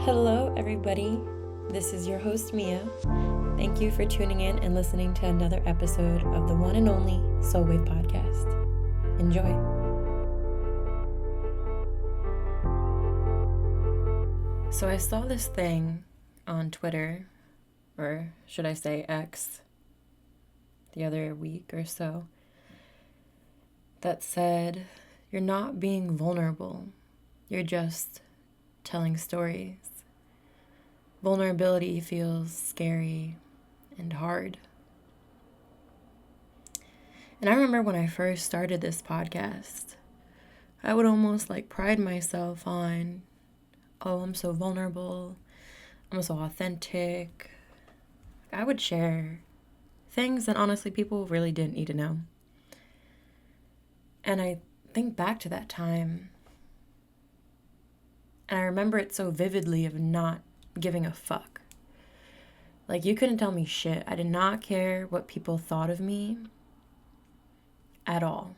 Hello, everybody. This is your host, Mia. Thank you for tuning in and listening to another episode of the one and only Soul Wave Podcast. Enjoy. So I saw this thing on Twitter, or should I say X, the other week or so, that said, you're not being vulnerable. You're just telling stories. Vulnerability feels scary and hard. And I remember when I first started this podcast, I would almost pride myself on, oh, I'm so vulnerable, I'm so authentic. I would share things that honestly people really didn't need to know. And I think back to that time, and I remember it so vividly of not giving a fuck. You couldn't tell me shit. I did not care what people thought of me at all.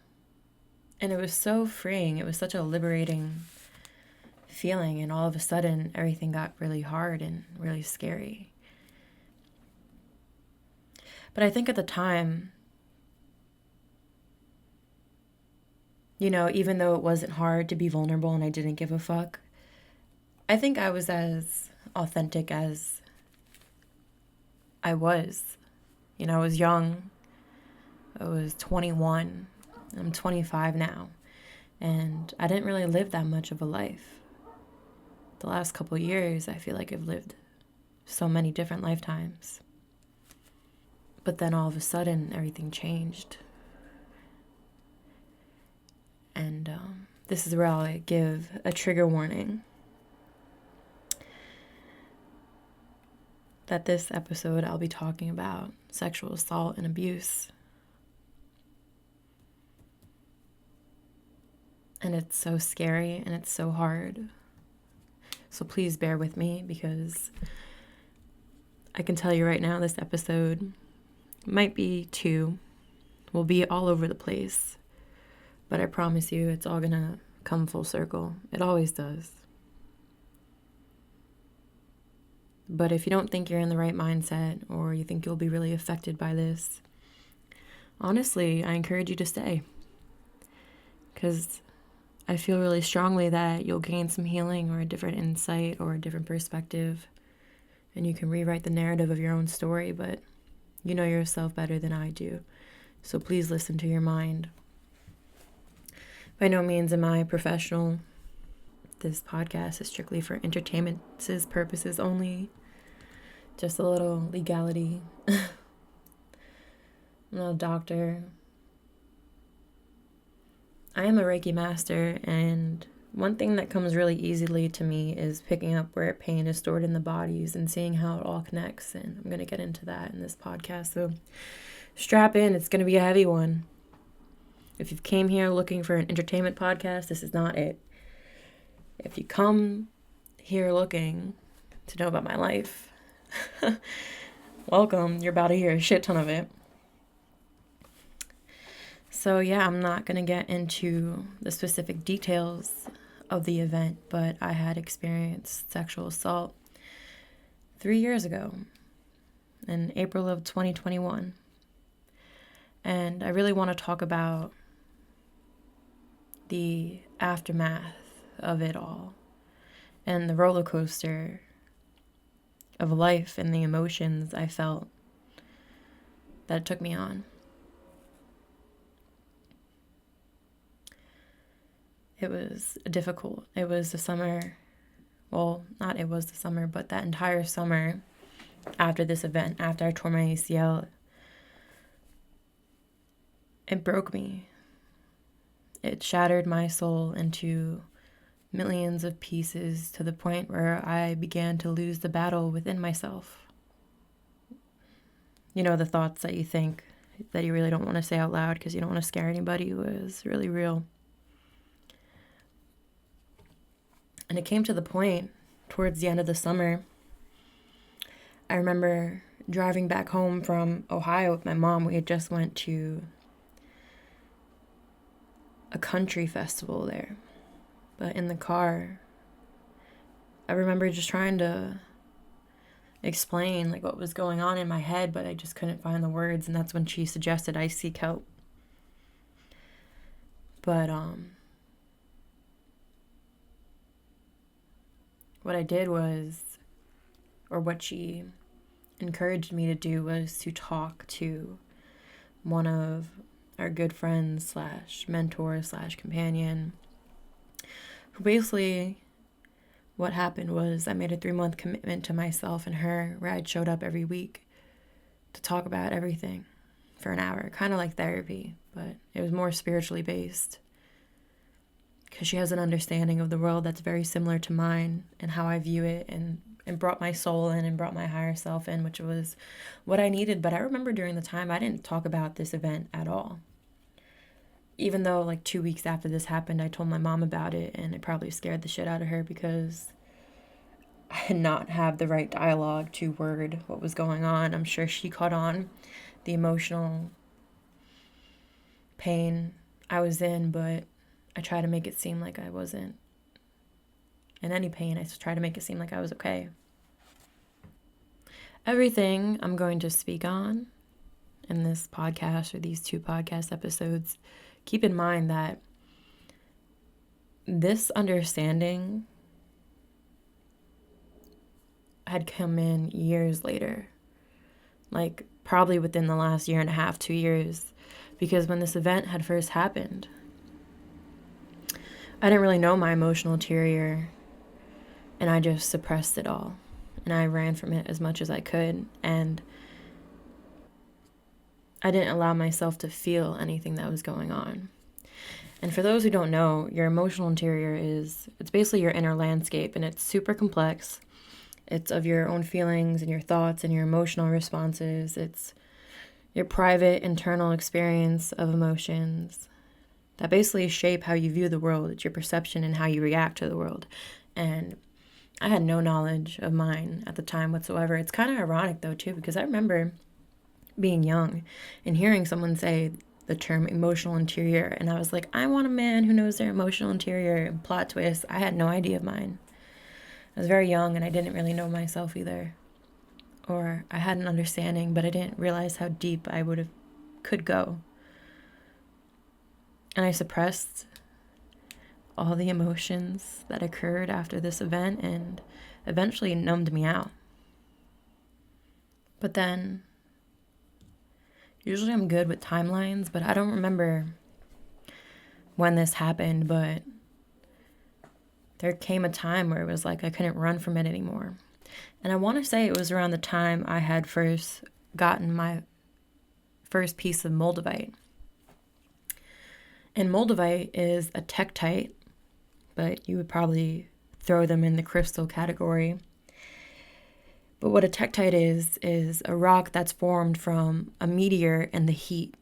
And it was so freeing. It was such a liberating feeling. And all of a sudden, everything got really hard and really scary. But I think at the time, even though it wasn't hard to be vulnerable and I didn't give a fuck, I think I was as authentic as I was. I was young. I was 21. I'm 25 now. And I didn't really live that much of a life. The last couple of years, I feel like I've lived so many different lifetimes. But then all of a sudden, everything changed. And this is where I'll give a trigger warning. That this episode I'll be talking about sexual assault and abuse. And it's so scary and it's so hard. So please bear with me, because I can tell you right now this episode might will be all over the place. But I promise you it's all gonna come full circle. It always does. But if you don't think you're in the right mindset, or you think you'll be really affected by this, honestly, I encourage you to stay. Because I feel really strongly that you'll gain some healing or a different insight or a different perspective. And you can rewrite the narrative of your own story, but you know yourself better than I do. So please listen to your mind. By no means am I professional. This podcast is strictly for entertainment purposes only. Just a little legality. I'm not a doctor. I am a Reiki master, and one thing that comes really easily to me is picking up where pain is stored in the bodies and seeing how it all connects, and I'm going to get into that in this podcast. So strap in, it's going to be a heavy one. If you've came here looking for an entertainment podcast, this is not it. If you come here looking to know about my life, welcome. You're about to hear a shit ton of it. So yeah, I'm not going to get into the specific details of the event, but I had experienced sexual assault 3 years ago in April of 2021. And I really want to talk about the aftermath of it all and the roller coaster of life and the emotions I felt that it took me on. It was difficult. It was the summer, well, not it was the summer, but that entire summer after this event, after I tore my ACL, it broke me. It shattered my soul into millions of pieces to the point where I began to lose the battle within myself. The thoughts that you think that you really don't want to say out loud because you don't want to scare anybody was really real. And it came to the point towards the end of the summer. I remember driving back home from Ohio with my mom. We had just went to a country festival there. But in the car, I remember just trying to explain like what was going on in my head, but I just couldn't find the words, and that's when she suggested I seek help. But what I did was, or what she encouraged me to do, was to talk to one of our good friends slash mentor slash companion, who basically, what happened was I made a 3-month commitment to myself and her where I showed up every week to talk about everything for an hour, kind of like therapy, but it was more spiritually based, because she has an understanding of the world that's very similar to mine and how I view it, and brought my soul in and brought my higher self in, which was what I needed. But I remember during the time I didn't talk about this event at all. Even though like 2 weeks after this happened, I told my mom about it, and it probably scared the shit out of her because I did not have the right dialogue to word what was going on. I'm sure she caught on the emotional pain I was in, but I try to make it seem like I wasn't in any pain. I try to make it seem like I was okay. Everything I'm going to speak on in this podcast, or these 2 podcast episodes, keep in mind that this understanding had come in years later, like probably within the last 1.5 years, 2 years, because when this event had first happened, I didn't really know my emotional interior, and I just suppressed it all, and I ran from it as much as I could, and I didn't allow myself to feel anything that was going on. And for those who don't know, your emotional interior it's basically your inner landscape, and it's super complex. It's of your own feelings and your thoughts and your emotional responses. It's your private internal experience of emotions that basically shape how you view the world. It's your perception and how you react to the world. And I had no knowledge of mine at the time whatsoever. It's kind of ironic though too, because I remember being young and hearing someone say the term emotional interior, and I was like, I want a man who knows their emotional interior. And plot twist, I had no idea of mine. I was very young and I didn't really know myself either. Or I had an understanding, but I didn't realize how deep I could go. And I suppressed all the emotions that occurred after this event, and eventually numbed me out. But then, usually I'm good with timelines, but I don't remember when this happened, but there came a time where it was like I couldn't run from it anymore. And I want to say it was around the time I had first gotten my first piece of moldavite. And moldavite is a tektite, but you would probably throw them in the crystal category. But what a tektite is a rock that's formed from a meteor and the heat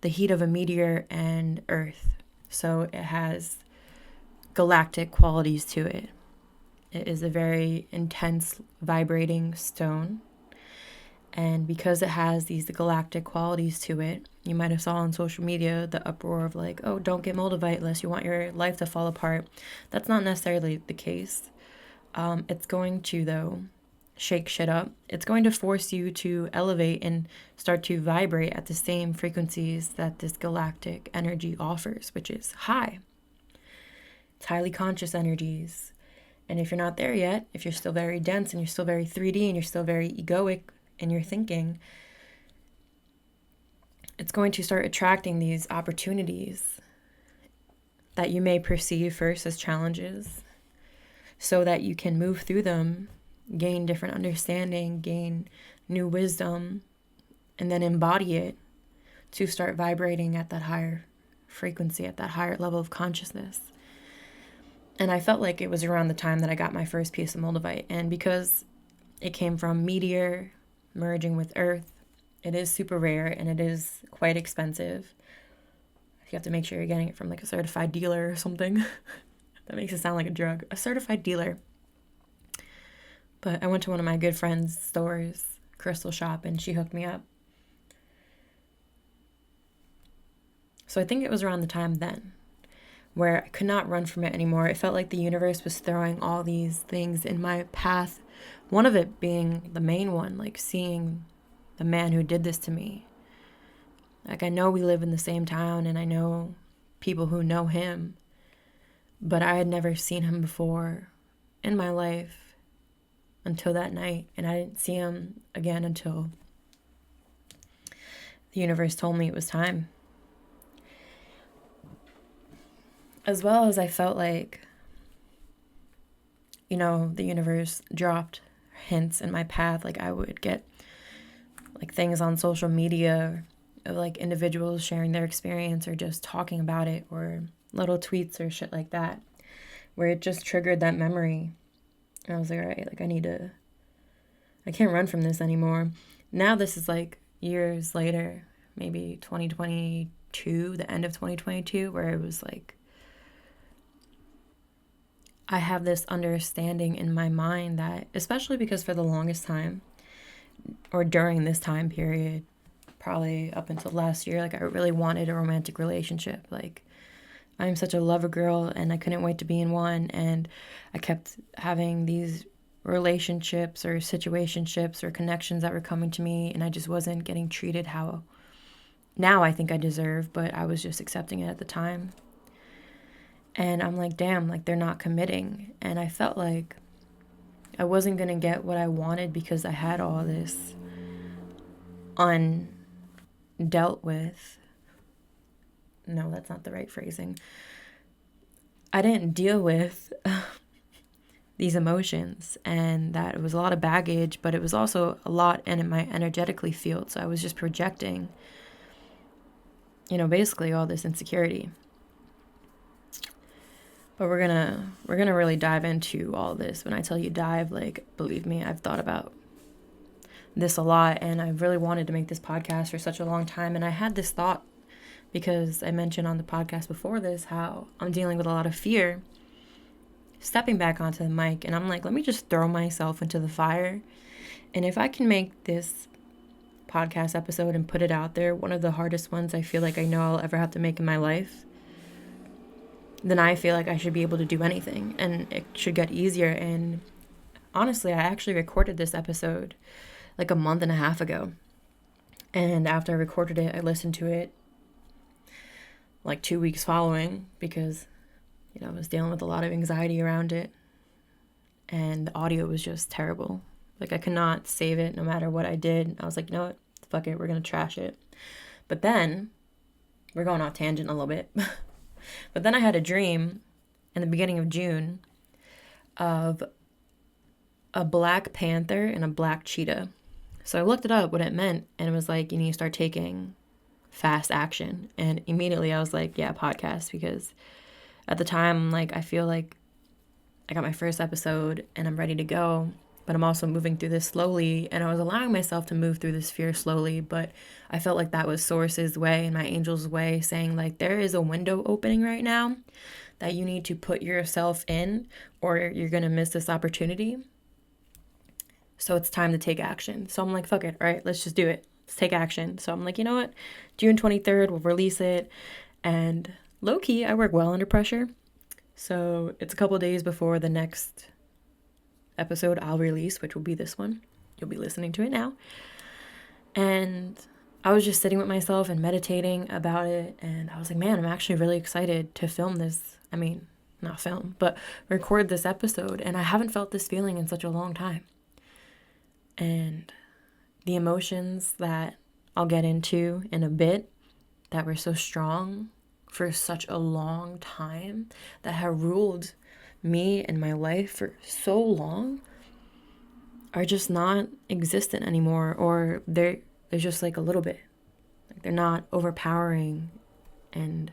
of a meteor and Earth. So it has galactic qualities to it. It is a very intense, vibrating stone. And because it has these galactic qualities to it, you might have saw on social media the uproar of like, oh, don't get moldavite unless you want your life to fall apart. That's not necessarily the case. It's going to, though, shake shit up. It's going to force you to elevate and start to vibrate at the same frequencies that this galactic energy offers, which is high. It's highly conscious energies. And if you're not there yet, if you're still very dense and you're still very 3D and you're still very egoic in your thinking, it's going to start attracting these opportunities that you may perceive first as challenges, so that you can move through them, gain different understanding, gain new wisdom, and then embody it to start vibrating at that higher frequency, at that higher level of consciousness. And I felt like it was around the time that I got my first piece of moldavite. And because it came from meteor merging with Earth, it is super rare and it is quite expensive. You have to make sure you're getting it from like a certified dealer or something. That makes it sound like a drug. A certified dealer. But I went to one of my good friend's stores, crystal shop, and she hooked me up. So I think it was around the time then where I could not run from it anymore. It felt like the universe was throwing all these things in my path. One of it being the main one, like seeing the man who did this to me. Like, I know we live in the same town and I know people who know him, but I had never seen him before in my life until that night. And I didn't see him again until the universe told me it was time. As well as I felt like, you know, the universe dropped hints in my path. Like, I would get like things on social media of like individuals sharing their experience or just talking about it, or little tweets or shit like that, where it just triggered that memory. And I was like, all right, like I can't run from this anymore. Now this is like years later, maybe 2022, the end of 2022, where it was like, I have this understanding in my mind that, especially because for the longest time, or during this time period, probably up until last year, like I really wanted a romantic relationship. Like, I'm such a lover girl and I couldn't wait to be in one. And I kept having these relationships or situationships or connections that were coming to me, and I just wasn't getting treated how now I think I deserve, but I was just accepting it at the time. And I'm like, damn, like they're not committing. And I felt like I wasn't going to get what I wanted because I had all this undealt with. No, that's not the right phrasing. I didn't deal with these emotions, and that it was a lot of baggage, but it was also a lot in my energetically field. So I was just projecting, you know, basically all this insecurity. But we're gonna really dive into all this. When I tell you dive, like, believe me, I've thought about this a lot, and I've really wanted to make this podcast for such a long time. And I had this thought because I mentioned on the podcast before this how I'm dealing with a lot of fear stepping back onto the mic, and I'm like, let me just throw myself into the fire. And if I can make this podcast episode and put it out there, one of the hardest ones I feel like I know I'll ever have to make in my life, then I feel like I should be able to do anything, and it should get easier. And honestly, I actually recorded this episode like a month and a half ago. And after I recorded it, I listened to it like 2 weeks following because, you know, I was dealing with a lot of anxiety around it. And the audio was just terrible. Like, I could not save it no matter what I did. I was like, you know what? Fuck it. We're going to trash it. But then, we're going off tangent a little bit. But then I had a dream in the beginning of June of a black panther and a black cheetah. So I looked it up, what it meant, and it was like, you need to start taking fast action. And immediately I was like, yeah, podcast, because at the time, like, I feel like I got my first episode and I'm ready to go, but I'm also moving through this slowly, and I was allowing myself to move through this fear slowly, but I felt like that was Source's way and my angel's way, saying like, there is a window opening right now that you need to put yourself in, or you're going to miss this opportunity. So it's time to take action. So I'm like, fuck it, all right, let's just do it. Let's take action. So I'm like, you know what? June 23rd, we'll release it. And low-key, I work well under pressure. So it's a couple days before the next episode I'll release, which will be this one. You'll be listening to it now. And I was just sitting with myself and meditating about it. And I was like, man, I'm actually really excited to film this. I mean, not film, but record this episode. And I haven't felt this feeling in such a long time. And the emotions that I'll get into in a bit that were so strong for such a long time, that have ruled me and my life for so long, are just not existent anymore, or they're just like a little bit. Like, they're not overpowering, and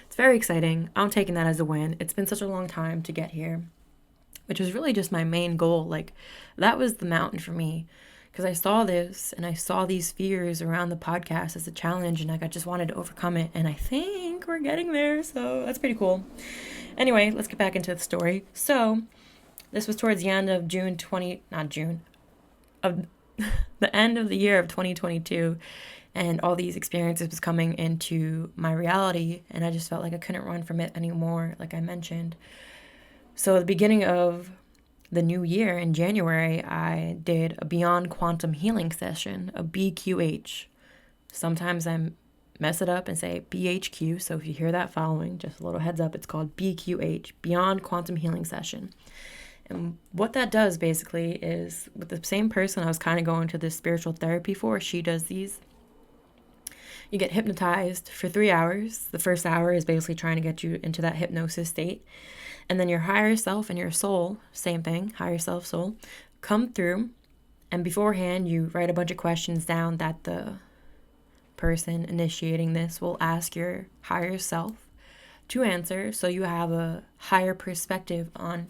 it's very exciting. I'm taking that as a win. It's been such a long time to get here, which was really just my main goal. Like, that was the mountain for me, because I saw this and I saw these fears around the podcast as a challenge, and like, I just wanted to overcome it, and I think we're getting there, so that's pretty cool. Anyway, let's get back into the story. So this was towards the end of the end of the year of 2022, and all these experiences was coming into my reality, and I just felt like I couldn't run from it anymore, like I mentioned. So at the beginning of the new year in January, I did a Beyond Quantum Healing session, a BQH. Sometimes I mess it up and say BHQ, so if you hear that following, just a little heads up, it's called BQH, Beyond Quantum Healing Session. And what that does basically is, with the same person I was kind of going to this spiritual therapy for, she does these. You get hypnotized for 3 hours. The first hour is basically trying to get you into that hypnosis state. And then your higher self and your soul, same thing, higher self, soul, come through. And beforehand, you write a bunch of questions down that the person initiating this will ask your higher self to answer, so you have a higher perspective on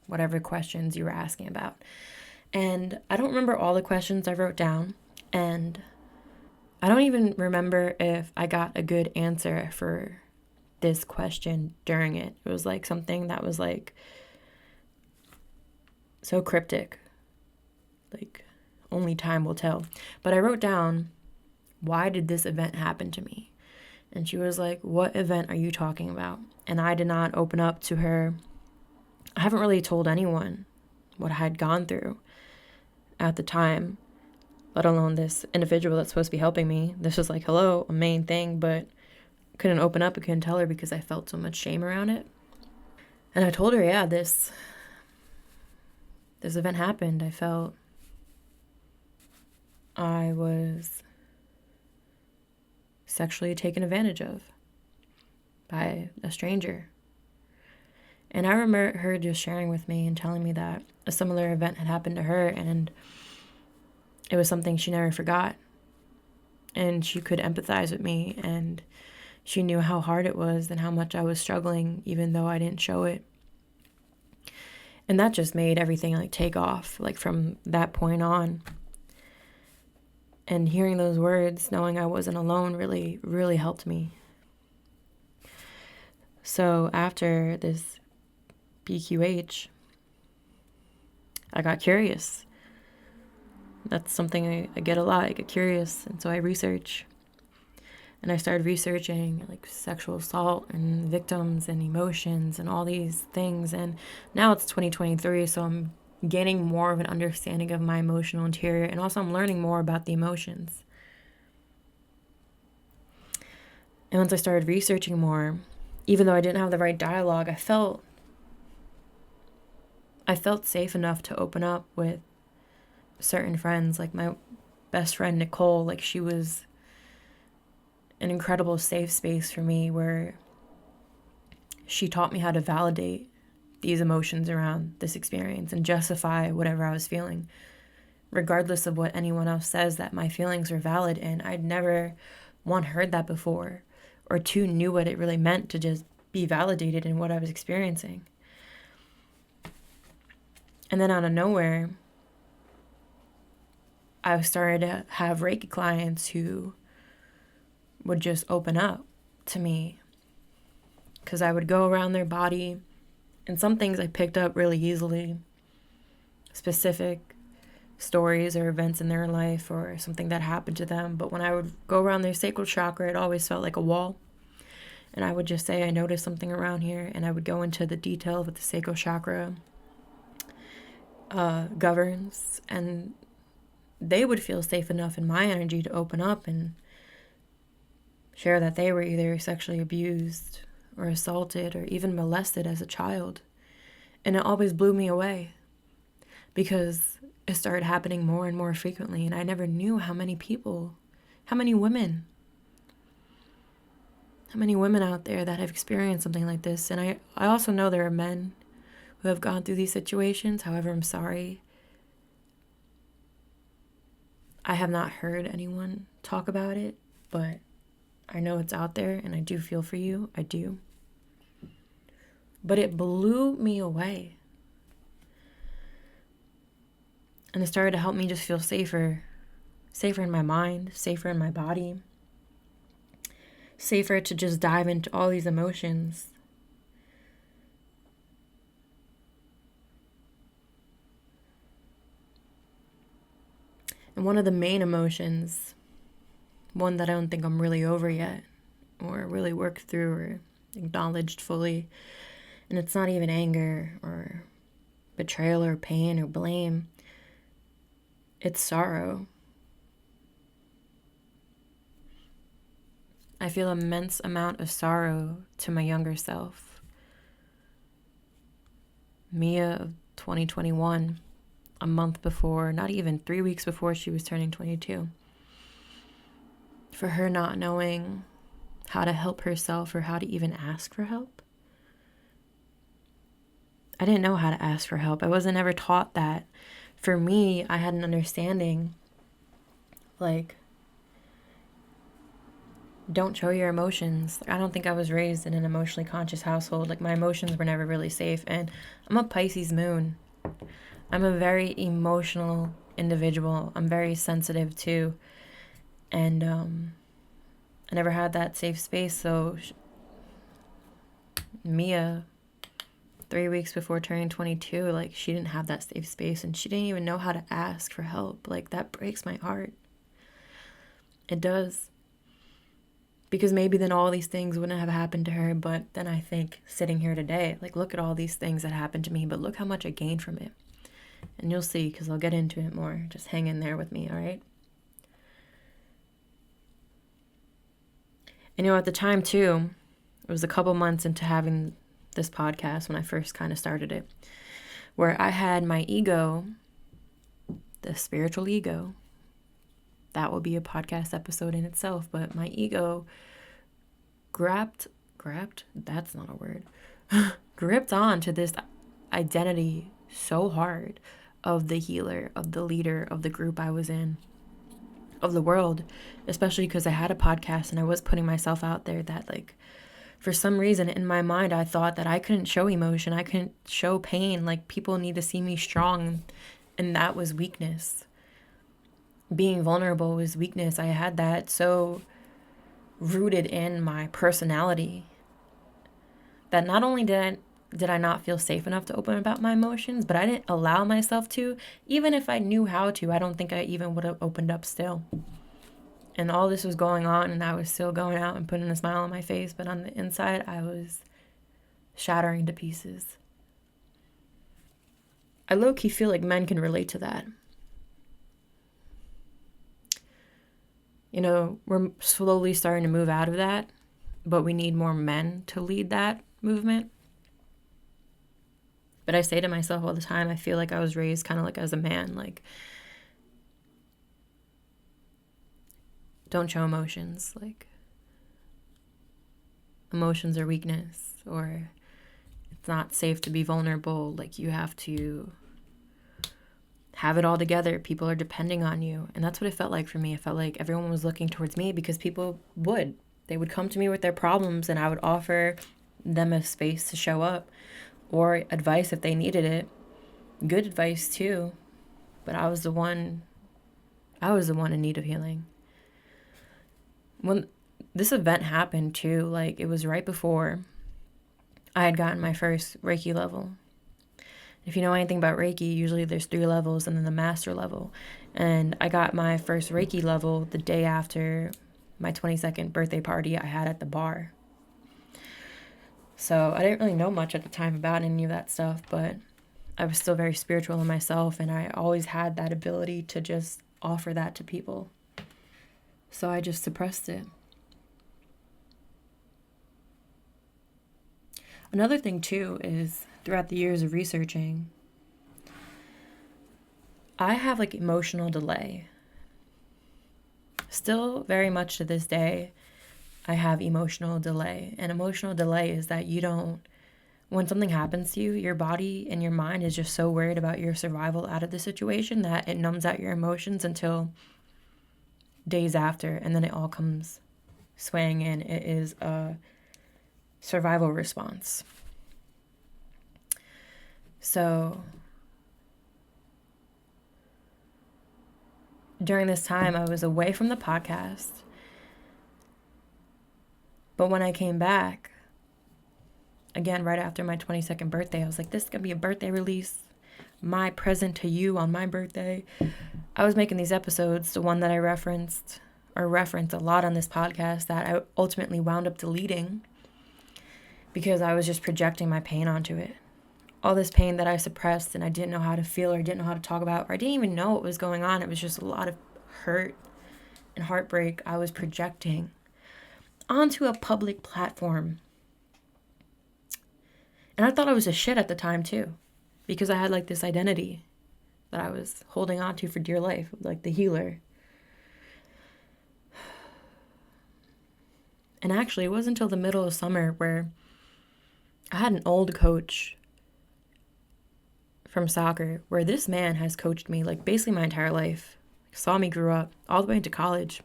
whatever questions you were asking about. And I don't remember all the questions I wrote down, and I don't even remember if I got a good answer for this question during it. It was like something that was like so cryptic, like only time will tell. But I wrote down, why did this event happen to me? And she was like, what event are you talking about? And I did not open up to her. I haven't really told anyone what I had gone through at the time, let alone this individual that's supposed to be helping me. This was like, hello, a main thing, but couldn't open up. I couldn't tell her because I felt so much shame around it. And I told her, yeah, this event happened. I felt I was sexually taken advantage of by a stranger. And I remember her just sharing with me and telling me that a similar event had happened to her, and it was something she never forgot. And she could empathize with me, and she knew how hard it was and how much I was struggling, even though I didn't show it. And that just made everything like take off, like from that point on. And hearing those words, knowing I wasn't alone, really, really helped me. So after this BQH, I got curious. That's something I get a lot. I get curious, and so I research. And I started researching like sexual assault and victims and emotions and all these things. And now it's 2023, so I'm gaining more of an understanding of my emotional interior, and also I'm learning more about the emotions. And once I started researching more, even though I didn't have the right dialogue, I felt safe enough to open up with certain friends, like my best friend Nicole. Like, she was an incredible safe space for me, where she taught me how to validate these emotions around this experience and justify whatever I was feeling, regardless of what anyone else says, that my feelings are valid. And I'd never, one, heard that before, or two, knew what it really meant to just be validated in what I was experiencing. And then out of nowhere, I started to have Reiki clients who would just open up to me, because I would go around their body, and some things I picked up really easily, specific stories or events in their life or something that happened to them. But when I would go around their sacral chakra, it always felt like a wall. And I would just say, I noticed something around here, and I would go into the detail of what the sacral chakra governs, and they would feel safe enough in my energy to open up and share that they were either sexually abused or assaulted or even molested as a child. And it always blew me away, because it started happening more and more frequently, and I never knew how many women out there that have experienced something like this. And I also know there are men who have gone through these situations. However, I'm sorry, I have not heard anyone talk about it, but I know it's out there, and I do feel for you. I do. But it blew me away. And it started to help me just feel safer in my mind, safer in my body, safer to just dive into all these emotions. And one of the main emotions one that I don't think I'm really over yet, or really worked through or acknowledged fully. And it's not even anger or betrayal or pain or blame. It's sorrow. I feel immense amount of sorrow to my younger self. Mia of 2021, a month before, not even 3 weeks before she was turning 22. For her not knowing how to help herself or how to even ask for help. I didn't know how to ask for help. I wasn't ever taught that. For me, I had an understanding, like, don't show your emotions. I don't think I was raised in an emotionally conscious household. Like, my emotions were never really safe. And I'm a Pisces moon. I'm a very emotional individual. I'm very sensitive too. And I never had that safe space. So Mia, 3 weeks before turning 22, like, she didn't have that safe space. And she didn't even know how to ask for help. Like, that breaks my heart. It does. Because maybe then all these things wouldn't have happened to her. But then I think, sitting here today, like, look at all these things that happened to me, but look how much I gained from it. And you'll see, because I'll get into it more. Just hang in there with me, all right? And, at the time, too, it was a couple months into having this podcast when I first kind of started it, where I had my ego, the spiritual ego. That will be a podcast episode in itself, but my ego grabbed, that's not a word, gripped on to this identity so hard of the healer, of the leader, of the group I was in, of the world, especially because I had a podcast and I was putting myself out there, that, like, for some reason in my mind, I thought that I couldn't show emotion. I couldn't show pain. Like, people need to see me strong. And that was weakness. Being vulnerable was weakness. I had that so rooted in my personality that not only did I not feel safe enough to open about my emotions, but I didn't allow myself to. Even if I knew how to, I don't think I even would have opened up still. And all this was going on, and I was still going out and putting a smile on my face, but on the inside, I was shattering to pieces. I low-key feel like men can relate to that. We're slowly starting to move out of that, but we need more men to lead that movement. But I say to myself all the time, I feel like I was raised kind of like as a man, like, don't show emotions. Like, emotions are weakness, or it's not safe to be vulnerable. Like, you have to have it all together. People are depending on you. And that's what it felt like for me. It felt like everyone was looking towards me because they would come to me with their problems, and I would offer them a space to show up, or advice if they needed it. Good advice too. But I was the one in need of healing. When this event happened too, like, it was right before I had gotten my first Reiki level. If you know anything about Reiki, usually there's 3 levels and then the master level. And I got my first Reiki level the day after my 22nd birthday party I had at the bar. So I didn't really know much at the time about any of that stuff, but I was still very spiritual in myself, and I always had that ability to just offer that to people. So I just suppressed it. Another thing too is, throughout the years of researching, I have, like, emotional delay. Still very much to this day, I have emotional delay. And emotional delay is that when something happens to you, your body and your mind is just so worried about your survival out of the situation that it numbs out your emotions until days after, and then it all comes swaying in. It is a survival response. So during this time, I was away from the podcast. But when I came back, again, right after my 22nd birthday, I was like, this is going to be a birthday release. My present to you on my birthday. I was making these episodes. The one that I referenced or reference a lot on this podcast that I ultimately wound up deleting because I was just projecting my pain onto it. All this pain that I suppressed and I didn't know how to feel or didn't know how to talk about, or I didn't even know what was going on. It was just a lot of hurt and heartbreak I was projecting onto a public platform. And I thought I was a shit at the time too, because I had like this identity that I was holding on to for dear life, like the healer. And actually, it wasn't until the middle of summer where I had an old coach from soccer where this man has coached me like basically my entire life. Saw me grow up all the way into college.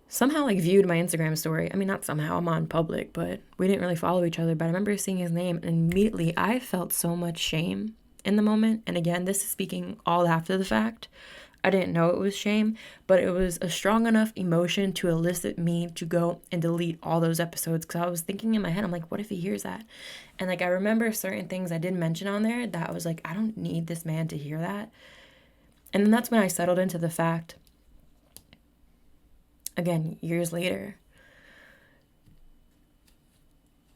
Somehow like viewed my Instagram story. I mean, not somehow, I'm on public, but we didn't really follow each other. But I remember seeing his name and immediately I felt so much shame in the moment. And again, this is speaking all after the fact. I didn't know it was shame, but it was a strong enough emotion to elicit me to go and delete all those episodes because I was thinking in my head, I'm like, what if he hears that? And like, I remember certain things I didn't mention on there that I was like, I don't need this man to hear that. And then that's when I settled into the fact, again, years later,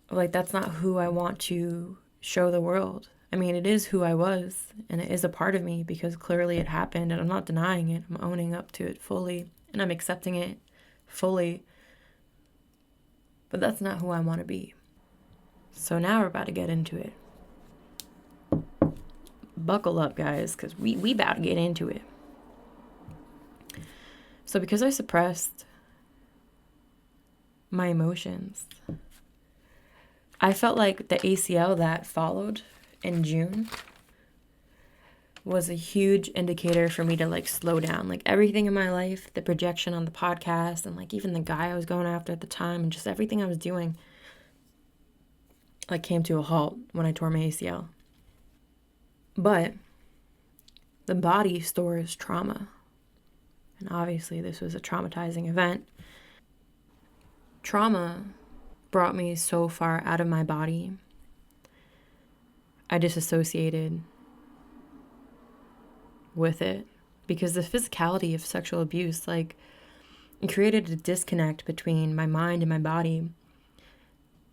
like, that's not who I want to show the world. I mean, it is who I was, and it is a part of me because clearly it happened, and I'm not denying it. I'm owning up to it fully, and I'm accepting it fully. But that's not who I want to be. So now we're about to get into it. Buckle up, guys, because we about to get into it. So because I suppressed my emotions, I felt like the ACL that followed in June was a huge indicator for me to like slow down. Like everything in my life, the projection on the podcast and like even the guy I was going after at the time and just everything I was doing like came to a halt when I tore my ACL. But the body stores trauma. And obviously this was a traumatizing event. Trauma brought me so far out of my body. I disassociated with it because the physicality of sexual abuse, like, it created a disconnect between my mind and my body,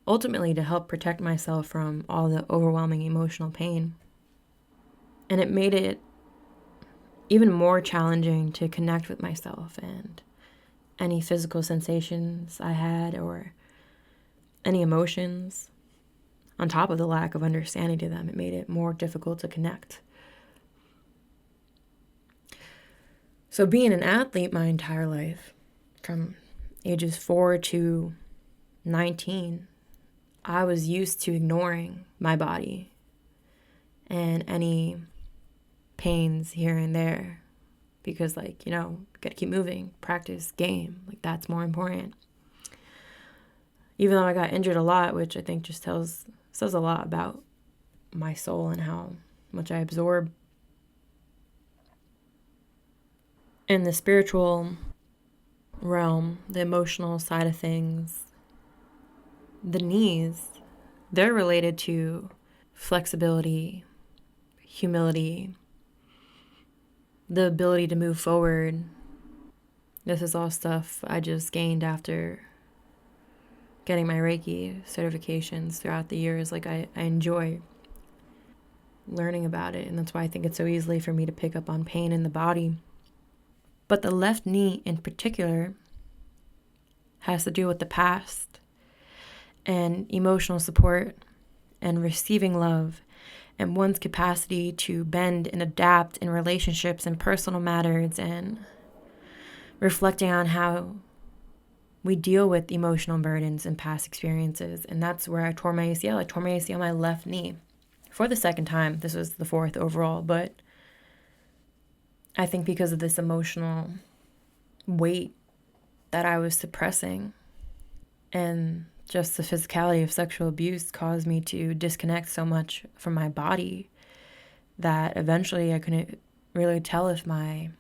ultimately to help protect myself from all the overwhelming emotional pain. And it made it even more challenging to connect with myself and any physical sensations I had or any emotions. On top of the lack of understanding to them, it made it more difficult to connect. So being an athlete my entire life, from ages 4 to 19, I was used to ignoring my body and any pains here and there because, like, you know, gotta keep moving, practice, game, like that's more important. Even though I got injured a lot, which I think just says a lot about my soul and how much I absorb. In the spiritual realm, the emotional side of things, the knees, they're related to flexibility, humility, the ability to move forward. This is all stuff I just gained after getting my Reiki certifications throughout the years. Like I enjoy learning about it, and that's why I think it's so easily for me to pick up on pain in the body. But the left knee in particular has to do with the past and emotional support and receiving love and one's capacity to bend and adapt in relationships and personal matters and reflecting on how we deal with emotional burdens and past experiences. And that's where I tore my ACL. I tore my ACL on my left knee for the second time. This was the fourth overall, but I think because of this emotional weight that I was suppressing and just the physicality of sexual abuse caused me to disconnect so much from my body that eventually I couldn't really tell if my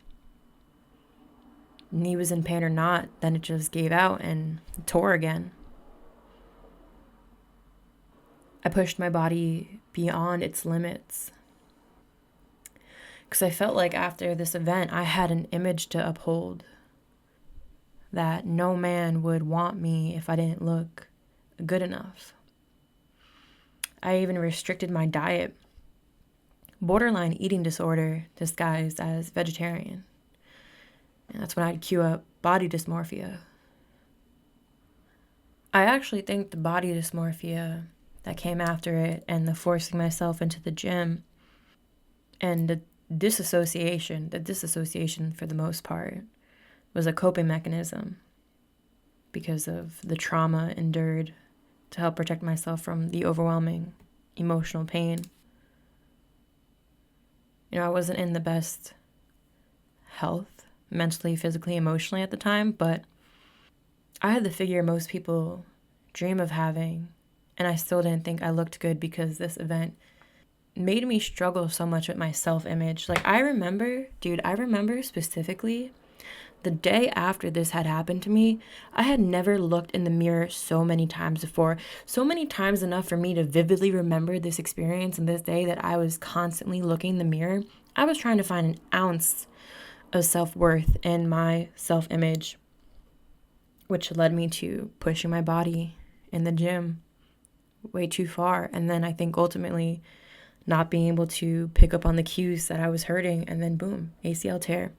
knee was in pain or not. Then it just gave out and tore again. I pushed my body beyond its limits because I felt like after this event I had an image to uphold. that no man would want me if I didn't look good enough. I even restricted my diet, borderline eating disorder disguised as vegetarian. And that's when I'd cue up body dysmorphia. I actually think the body dysmorphia that came after it and the forcing myself into the gym and the disassociation for the most part was a coping mechanism because of the trauma endured to help protect myself from the overwhelming emotional pain. You know, I wasn't in the best health, mentally, physically, emotionally at the time, but I had the figure most people dream of having, and I still didn't think I looked good because this event made me struggle so much with my self-image. Like, I remember specifically the day after this had happened to me, I had never looked in the mirror so many times before. So many times enough for me to vividly remember this experience and this day that I was constantly looking in the mirror. I was trying to find an ounce of self-worth in my self-image, which led me to pushing my body in the gym way too far. And then I think ultimately not being able to pick up on the cues that I was hurting, and then boom, ACL tear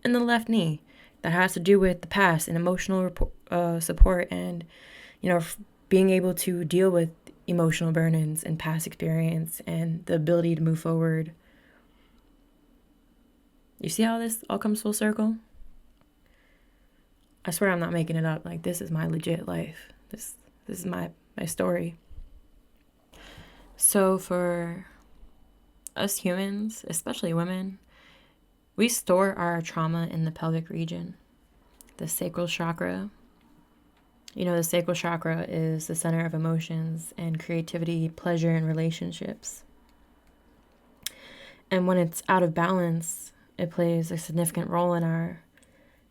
in the left knee. That has to do with the past and emotional support and, you know, being able to deal with emotional burn-ins and past experience and the ability to move forward. You see how this all comes full circle? I swear I'm not making it up. Like, this is my legit life. This is my story. So for us humans, especially women, we store our trauma in the pelvic region, the sacral chakra. You know, the sacral chakra is the center of emotions and creativity, pleasure, and relationships. And when it's out of balance, it plays a significant role in our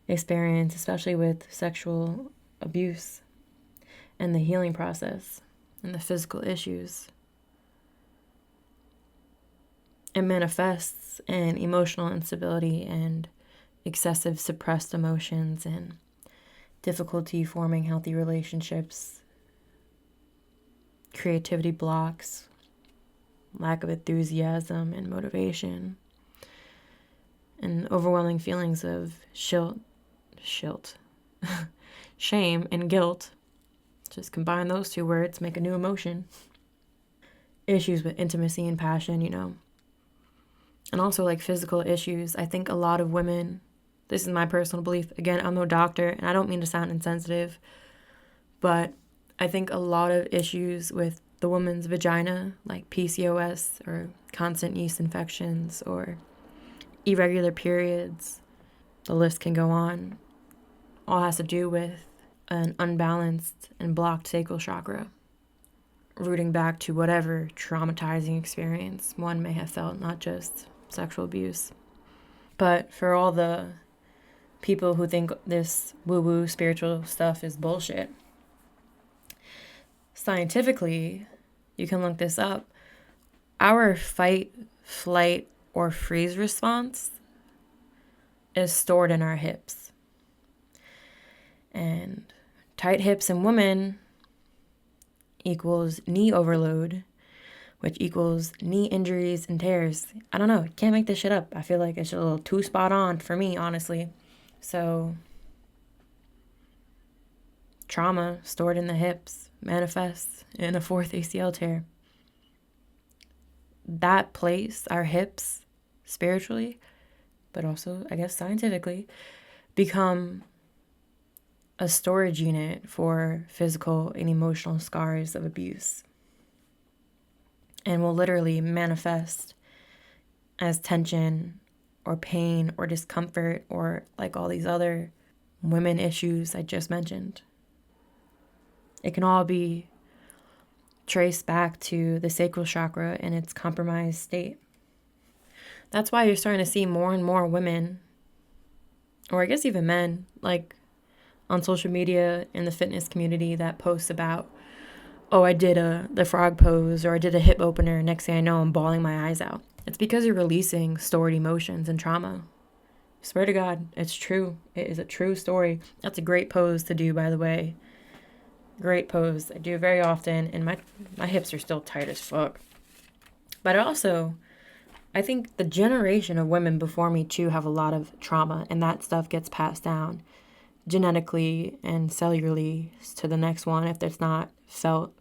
experience, especially with sexual abuse and the healing process and the physical issues. It manifests in emotional instability and excessive suppressed emotions and difficulty forming healthy relationships, creativity blocks, lack of enthusiasm and motivation, and overwhelming feelings of shame and guilt. Just combine those two words, make a new emotion. Issues with intimacy and passion, you know. And also like physical issues. I think a lot of women, this is my personal belief, again, I'm no doctor and I don't mean to sound insensitive, but I think a lot of issues with the woman's vagina, like PCOS or constant yeast infections or irregular periods, the list can go on, all has to do with an unbalanced and blocked sacral chakra, rooting back to whatever traumatizing experience one may have felt, not just sexual abuse. But for all the people who think this woo-woo spiritual stuff is bullshit, scientifically, you can look this up, our fight, flight, or freeze response is stored in our hips. And tight hips in women equals knee overload, which equals knee injuries and tears. I don't know. Can't make this shit up. I feel like it's a little too spot on for me, honestly. So, trauma stored in the hips manifests in a fourth ACL tear. That place, our hips, spiritually, but also, I guess, scientifically, become a storage unit for physical and emotional scars of abuse, and will literally manifest as tension or pain or discomfort or like all these other women issues I just mentioned. It can all be traced back to the sacral chakra in its compromised state. That's why you're starting to see more and more women, or I guess even men, like on social media in the fitness community that posts about, oh, I did the frog pose or I did a hip opener. Next thing I know, I'm bawling my eyes out. It's because you're releasing stored emotions and trauma. Swear to God, it's true. It is a true story. That's a great pose to do, by the way. Great pose. I do it very often, and my hips are still tight as fuck. But also, I think the generation of women before me too have a lot of trauma, and that stuff gets passed down genetically and cellularly to the next one if it's not felt.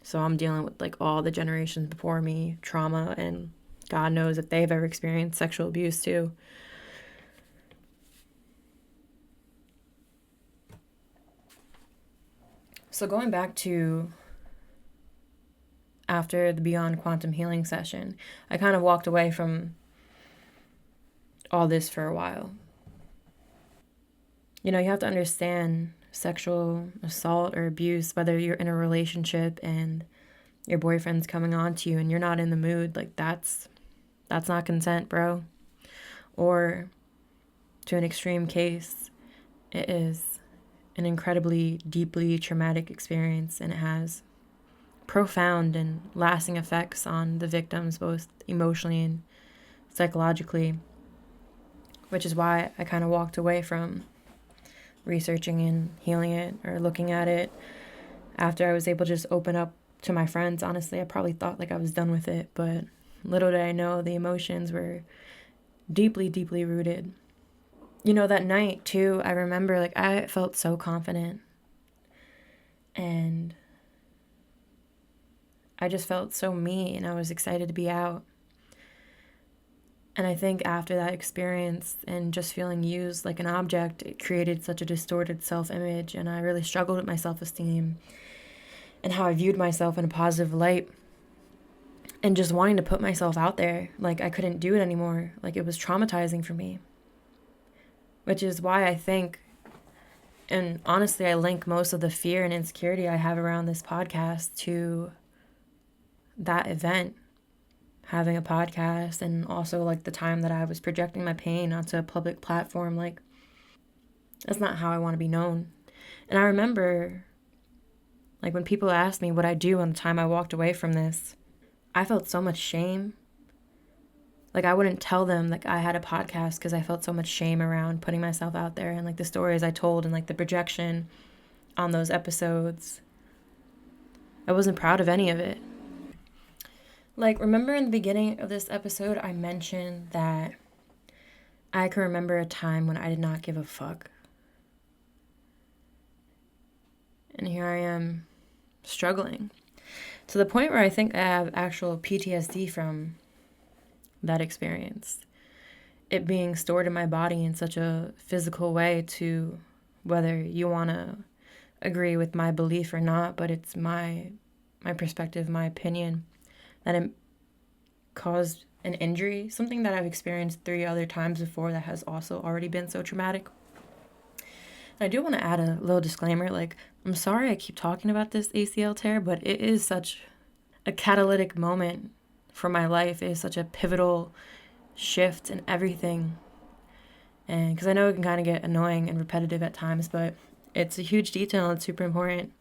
So I'm dealing with like all the generations before me, trauma, and God knows if they've ever experienced sexual abuse too. So going back to after the Beyond Quantum Healing session, I kind of walked away from all this for a while. You know, you have to understand sexual assault or abuse, whether you're in a relationship and your boyfriend's coming on to you and you're not in the mood, like that's not consent, bro. Or to an extreme case, it is an incredibly deeply traumatic experience, and it has profound and lasting effects on the victims, both emotionally and psychologically, which is why I kind of walked away from researching and healing it or looking at it after I was able to just open up to my friends. Honestly, I probably thought like I was done with it, but little did I know the emotions were deeply, deeply rooted. You know, that night too, I remember like I felt so confident and I just felt so me and I was excited to be out. And I think after that experience and just feeling used like an object, it created such a distorted self-image, and I really struggled with my self-esteem and how I viewed myself in a positive light, and just wanting to put myself out there. Like I couldn't do it anymore. Like it was traumatizing for me, which is why I think, and honestly, I link most of the fear and insecurity I have around this podcast to that event, having a podcast, and also like the time that I was projecting my pain onto a public platform. Like that's not how I want to be known. And I remember like when people asked me what I do on the time I walked away from this, I felt so much shame. Like I wouldn't tell them like I had a podcast because I felt so much shame around putting myself out there, and like the stories I told and like the projection on those episodes. I wasn't proud of any of it. Like, remember in the beginning of this episode, I mentioned that I can remember a time when I did not give a fuck. And here I am struggling to the point where I think I have actual PTSD from that experience. It being stored in my body in such a physical way, to whether you want to agree with my belief or not, but it's my perspective, my opinion, that it caused an injury, something that I've experienced 3 other times before that has also already been so traumatic. And I do want to add a little disclaimer, like, I'm sorry I keep talking about this ACL tear, but it is such a catalytic moment for my life. It is such a pivotal shift in everything. And because I know it can kind of get annoying and repetitive at times, but it's a huge detail and it's super important.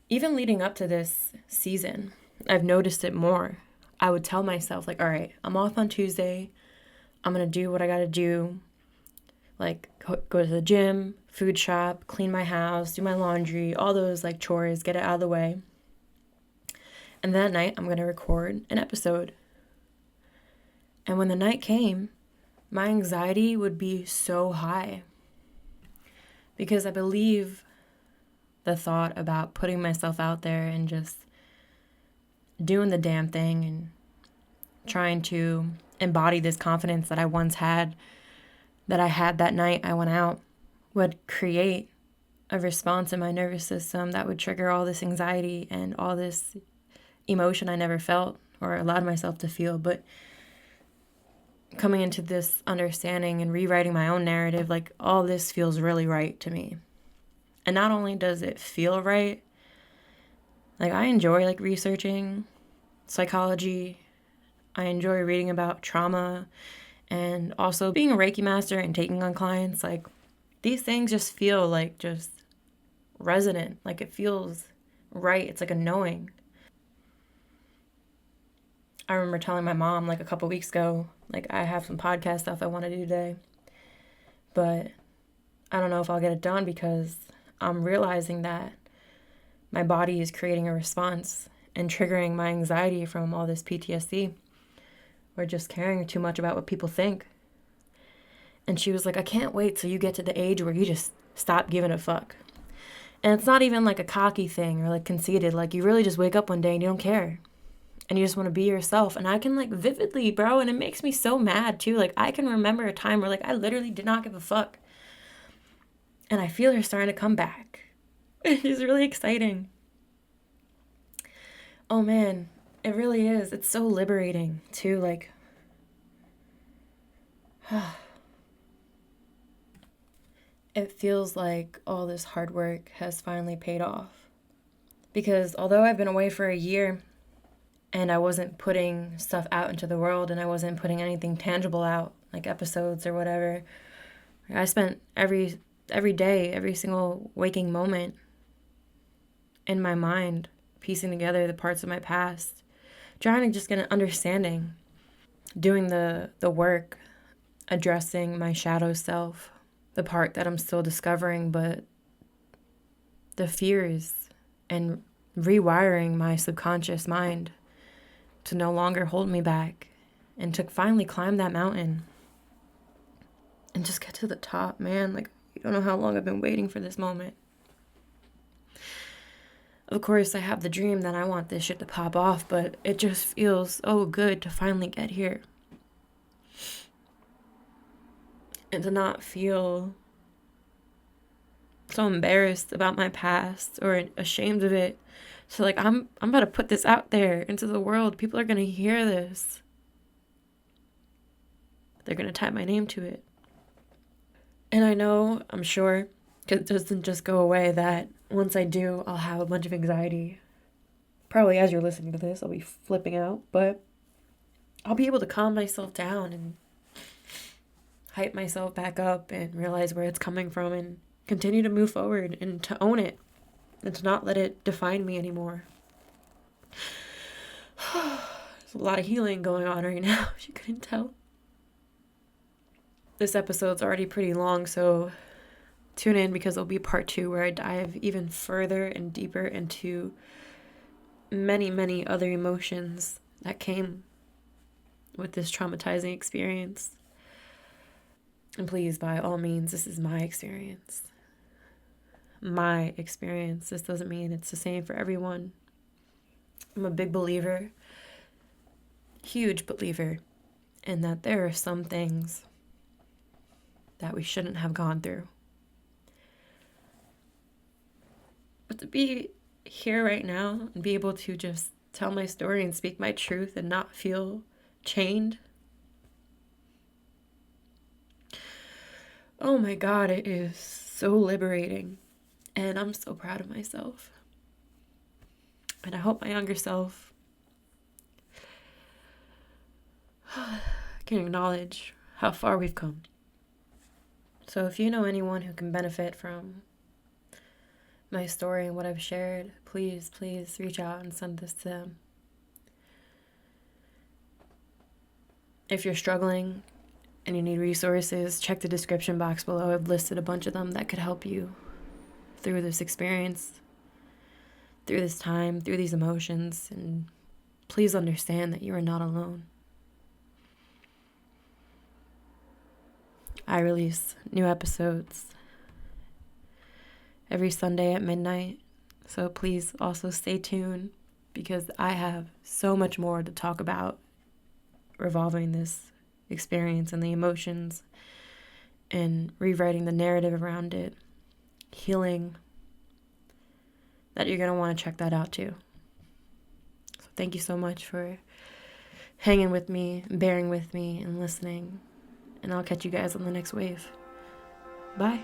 Even leading up to this season, I've noticed it more. I would tell myself, like, all right, I'm off on Tuesday. I'm going to do what I got to do. Like, go to the gym, food shop, clean my house, do my laundry, all those, like, chores, get it out of the way. And that night, I'm going to record an episode. And when the night came, my anxiety would be so high. Because I believe the thought about putting myself out there and just doing the damn thing and trying to embody this confidence that I once had, that I had that night I went out, would create a response in my nervous system that would trigger all this anxiety and all this emotion I never felt or allowed myself to feel. But coming into this understanding and rewriting my own narrative, like, all this feels really right to me. And not only does it feel right, like, I enjoy, like, researching psychology. I enjoy reading about trauma and also being a Reiki master and taking on clients. Like, these things just feel like just resonant. Like, it feels right. It's like a knowing. I remember telling my mom like a couple weeks ago, Like, I have some podcast stuff I want to do today, but I don't know if I'll get it done because I'm realizing that my body is creating a response and triggering my anxiety from all this PTSD or just caring too much about what people think. And she was like, I can't wait till you get to the age where you just stop giving a fuck. And it's not even like a cocky thing or like conceited. Like, you really just wake up one day and you don't care. And you just want to be yourself. And I can like vividly, bro, and it makes me so mad too. Like, I can remember a time where like I literally did not give a fuck. And I feel her starting to come back. It's really exciting. Oh man, it really is. It's so liberating too. Like, it feels like all this hard work has finally paid off. Because although I've been away for a year and I wasn't putting stuff out into the world and I wasn't putting anything tangible out, like episodes or whatever, I spent every day, every single waking moment in my mind, piecing together the parts of my past, trying to just get an understanding, doing the work, addressing my shadow self, the part that I'm still discovering, but the fears, and rewiring my subconscious mind to no longer hold me back and to finally climb that mountain and just get to the top, man. Like, you don't know how long I've been waiting for this moment. Of course, I have the dream that I want this shit to pop off, but it just feels so good to finally get here. And to not feel so embarrassed about my past or ashamed of it. So like, I'm about to put this out there into the world. People are going to hear this. They're going to type my name to it. And I know, I'm sure, because it doesn't just go away, that once I do, I'll have a bunch of anxiety. Probably as you're listening to this, I'll be flipping out, but I'll be able to calm myself down and hype myself back up and realize where it's coming from and continue to move forward and to own it and to not let it define me anymore. There's a lot of healing going on right now, if you couldn't tell. This episode's already pretty long, so tune in because there'll be part 2 where I dive even further and deeper into many, many other emotions that came with this traumatizing experience. And please, by all means, this is my experience. My experience. This doesn't mean it's the same for everyone. I'm a big believer, huge believer, in that there are some things that we shouldn't have gone through. But to be here right now and be able to just tell my story and speak my truth and not feel chained, oh my God, it is so liberating. And I'm so proud of myself. And I hope my younger self can acknowledge how far we've come. So if you know anyone who can benefit from my story and what I've shared, please reach out and send this to them. If you're struggling and you need resources, check the description box below. I've listed a bunch of them that could help you through this experience, through this time, through these emotions, and please understand that you are not alone. I release new episodes every Sunday at midnight, so please also stay tuned because I have so much more to talk about revolving this experience and the emotions and rewriting the narrative around it, healing, that you're going to want to check that out too. So thank you so much for hanging with me, bearing with me, and listening. And I'll catch you guys on the next wave. Bye.